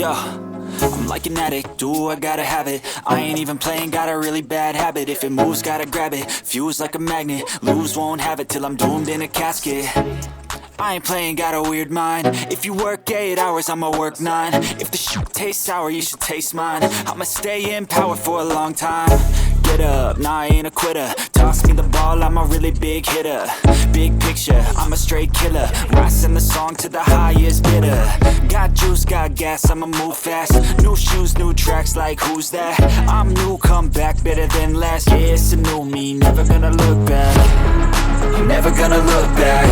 Yeah, I'm like an addict, do I gotta have it. I ain't even playing, got a really bad habit. If it moves, gotta grab it, fuse like a magnet. Lose, won't have it till I'm doomed in a casket. I ain't playing, got a weird mind. If you work 8 hours, I'ma work 9. If the shit tastes sour, you should taste mine. I'ma stay in power for a long time. Get up, nah, I ain't a quitter. Toss me the ball, I'm a really big hitter. Big picture, I'm a straight killer. Rising the song to the highest bidder. Got juice, got gas, I'ma move fast. New shoes, new tracks, like who's that? I'm new, come back, better than last. Yeah, it's a new me, never gonna look back. Never gonna look back.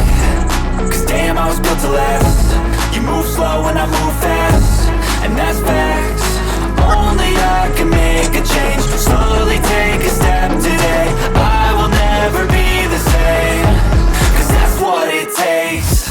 Cause damn, I was built to last. You move slow and I move fast, and that's facts. Only I can make a change. Slowly take a step today. I will never be the same. Cause that's what it takes.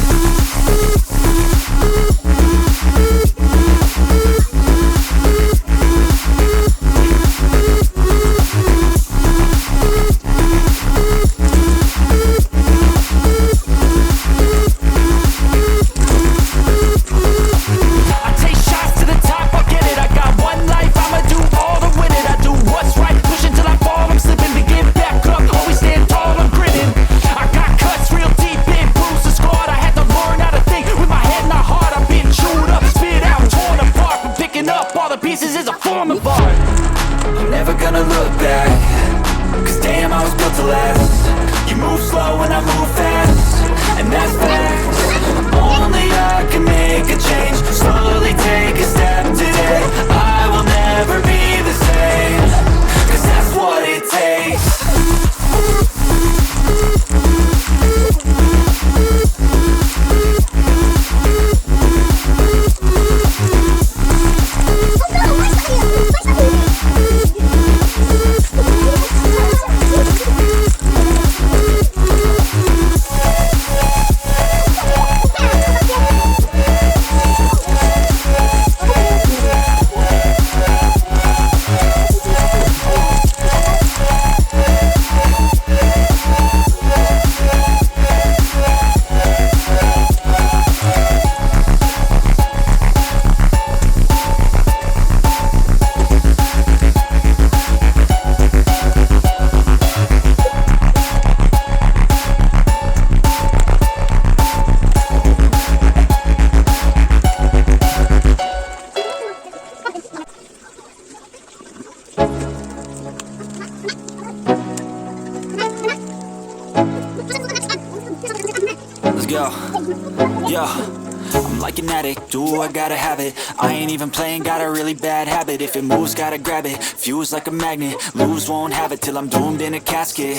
I'm like an addict, do I gotta have it. I ain't even playing, got a really bad habit. If it moves, gotta grab it, fuse like a magnet. Lose, won't have it till I'm doomed in a casket.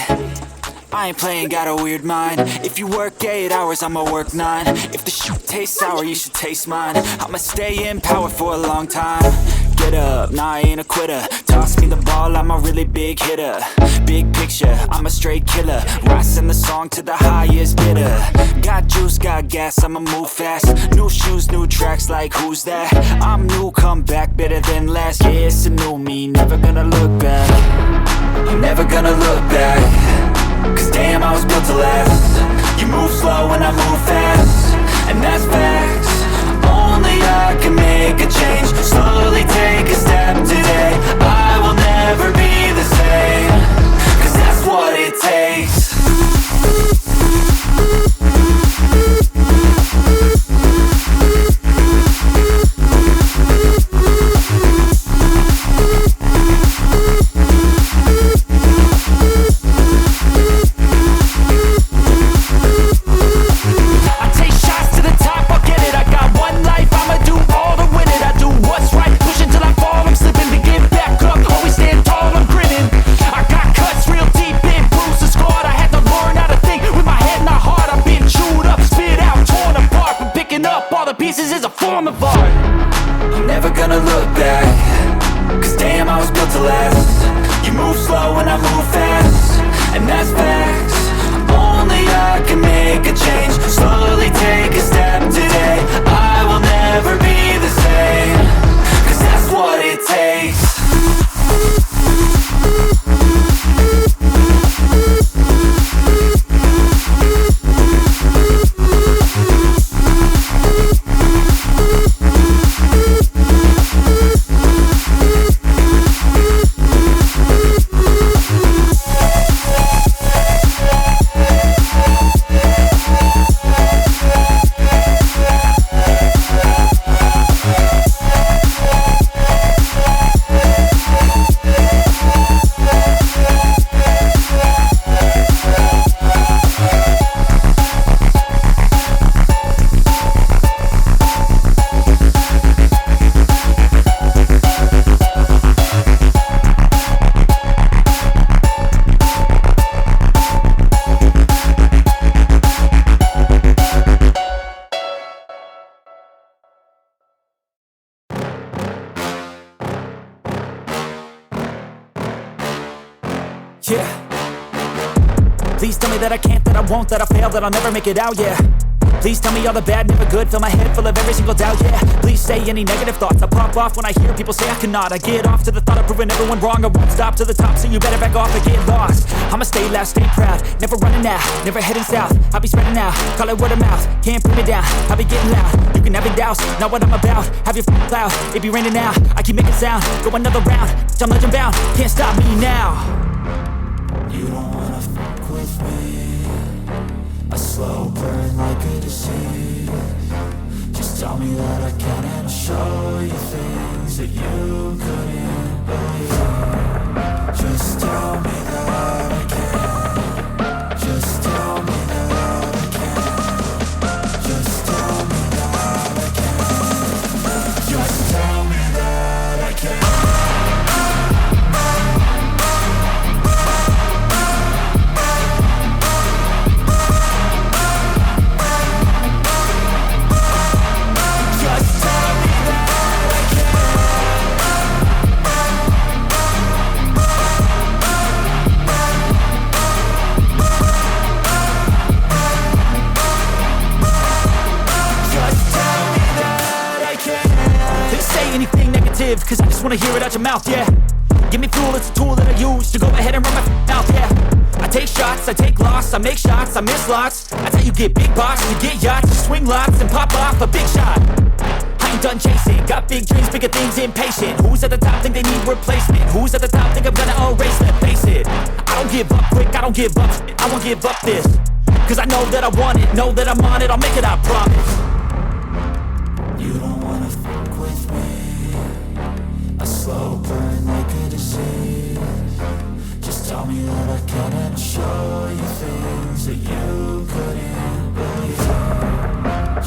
I ain't playing, got a weird mind. If you work 8 hours, I'ma work 9. If the shit tastes sour, you should taste mine. I'ma stay in power for a long time. Get up, nah, I ain't a quitter. Toss me the ball, I'm a really big hitter. Big picture, I'm a straight killer. Rising the song to the highest bidder. Got juice, got gas, I'ma move fast. New shoes, new tracks, like who's that? I'm new, come back, better than last. Yeah, it's a new me, never gonna look back. Never gonna look back. Cause damn, I was built to last. You move slow and I move fast, and that's facts. Only I can make a change. Slowly take a step today. I will never be the same. Cause that's what it takes. Never gonna look back. Cause damn, I was built to last. You move slow and I move fast, and that's facts. Only I can make a change. Slowly take a step today. I will never be the same. Cause that's what it takes. Please tell me that I can't, that I won't, that I fail, that I'll never make it out, yeah. Please tell me all the bad, never good. Fill my head full of every single doubt, yeah. Please say any negative thoughts. I pop off when I hear people say I cannot. I get off to the thought of proving everyone wrong. I won't stop to the top, so you better back off and get lost. I'ma stay loud, stay proud, never running out, never heading south. I'll be spreading out, call it word of mouth. Can't put me down, I'll be getting loud. You can have it douse, not what I'm about. Have your cloud, it be raining now. I keep making sound, go another round. I'm legend bound, can't stop me now. You don't wanna fuck with me. A slow burn like a disease. Just tell me that I can and I'll show you things that you couldn't believe. Just tell me that I can. Just tell me that I can. Just tell me that I can. Just tell me that I can. Anything negative, cause I just wanna hear it out your mouth, yeah. Give me fuel, it's a tool that I use to go ahead and run my mouth, yeah. I take shots, I take loss, I make shots, I miss lots. That's how you get big box, you get yachts, you swing lots and pop off a big shot. I ain't done chasing, got big dreams, bigger things, impatient. Who's at the top think they need replacement? Who's at the top think I'm gonna erase them? Face it, I don't give up quick, I don't give up, I won't give up this. Cause I know that I want it, know that I'm on it, I'll make it, I promise. You don't wanna fuck with me. A slow burn like a disease. Just tell me that I can and I'll show you things that you couldn't believe.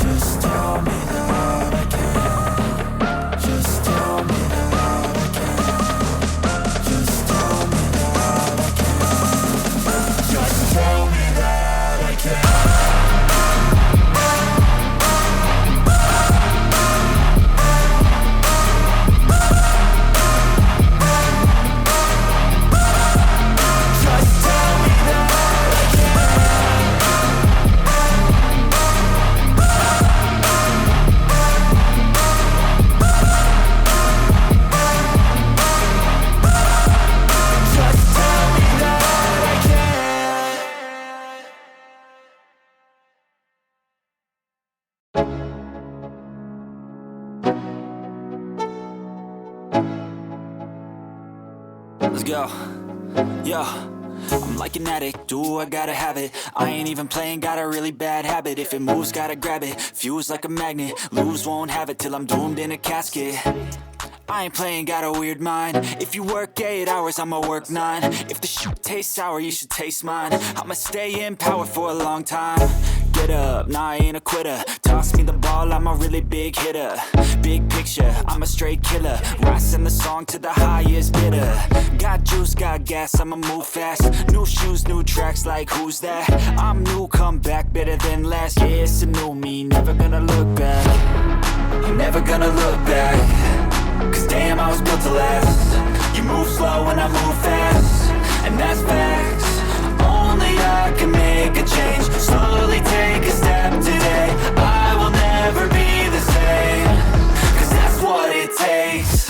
Just tell me that I can. Just tell me that I can. Just tell me that I can. Just tell me that I can. Let's go. Yo, I'm like an addict, do I gotta have it. I ain't even playing, got a really bad habit. If it moves, gotta grab it. Fuse like a magnet, lose, won't have it till I'm doomed in a casket. I ain't playing, got a weird mind. If you work 8 hours, I'ma work 9. If the shoot tastes sour, you should taste mine. I'ma stay in power for a long time. Get up, nah, I ain't a quitter. Toss me the ball, I'm a really big hitter. Big picture, I'm a straight killer. Rising the song to the highest bidder. Got juice, got gas, I'ma move fast. New shoes, new tracks, like who's that? I'm new, come back, better than last. Yeah, it's a new me, never gonna look back. I'm never gonna look back. Cause damn, I was built to last. You move slow and I move fast, and that's facts. Only I can make a change. Slowly take a step today. I will never be the same. Cause that's what it takes.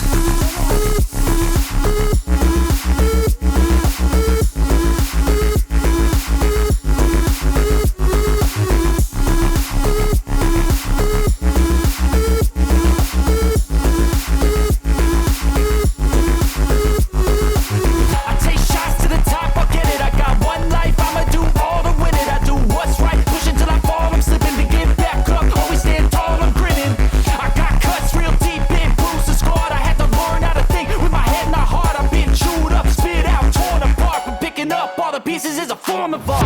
Pieces is a form of art.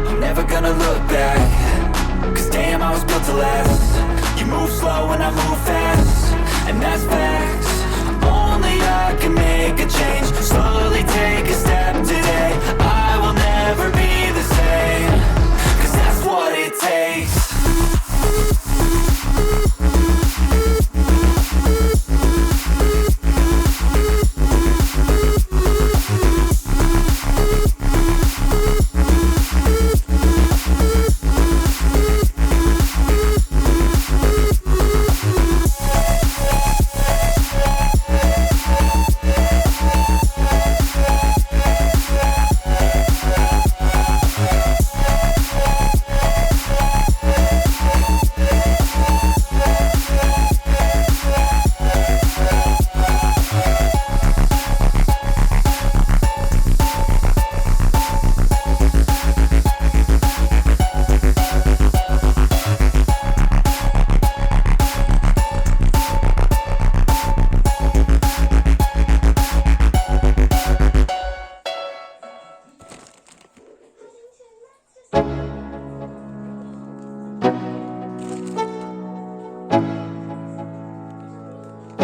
I'm never gonna look back. Cause damn, I was built to last. You move slow and I move fast, and that's facts. Only I can make a change. Slowly take a step today. I will never be the same. Cause that's what it takes.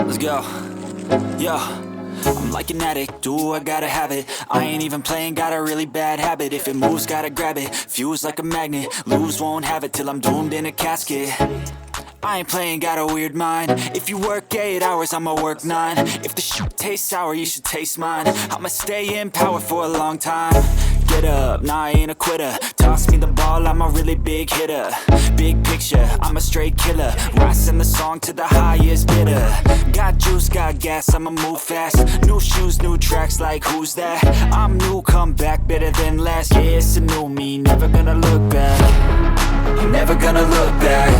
Let's go. Yo, I'm like an addict, do I gotta have it. I ain't even playing, got a really bad habit. If it moves, gotta grab it, fuse like a magnet. Lose, won't have it till I'm doomed in a casket. I ain't playing, got a weird mind. If you work 8 hours, I'ma work 9. If the shit tastes sour, you should taste mine. I'ma stay in power for a long time. Get up, nah, I ain't a quitter. Toss me the ball, I'm a really big hitter. Big picture, I'm a straight killer. Rising the song to the highest bidder. Got juice, got gas, I'ma move fast. New shoes, new tracks, like who's that? I'm new, come back, better than last. Yeah, it's a new me, never gonna look back. I'm never gonna look back.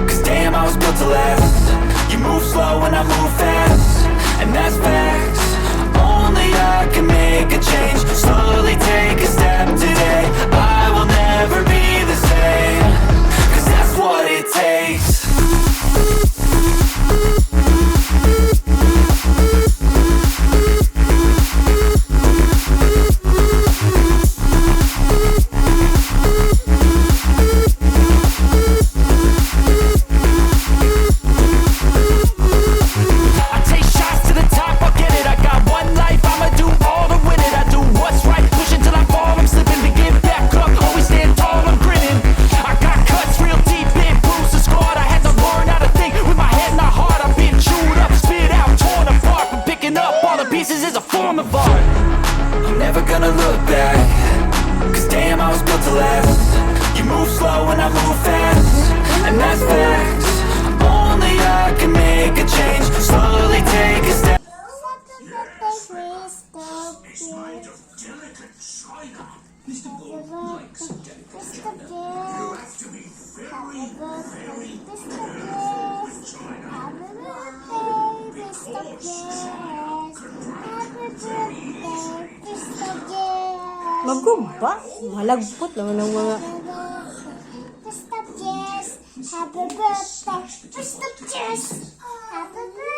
Cause damn, I was built to last. You move slow and I move fast, and that's facts. Only I can make a change. Slowly take a step today. I will never be the same. Cause that's what it takes. I'm never gonna look back. Cause damn, I was built to last. You move slow and I move fast, and that's facts. Only I can make a change. Slowly take a step. Magumba? Malagpot naman ng mga... Happy birthday, Mr. Jess. Happy birthday.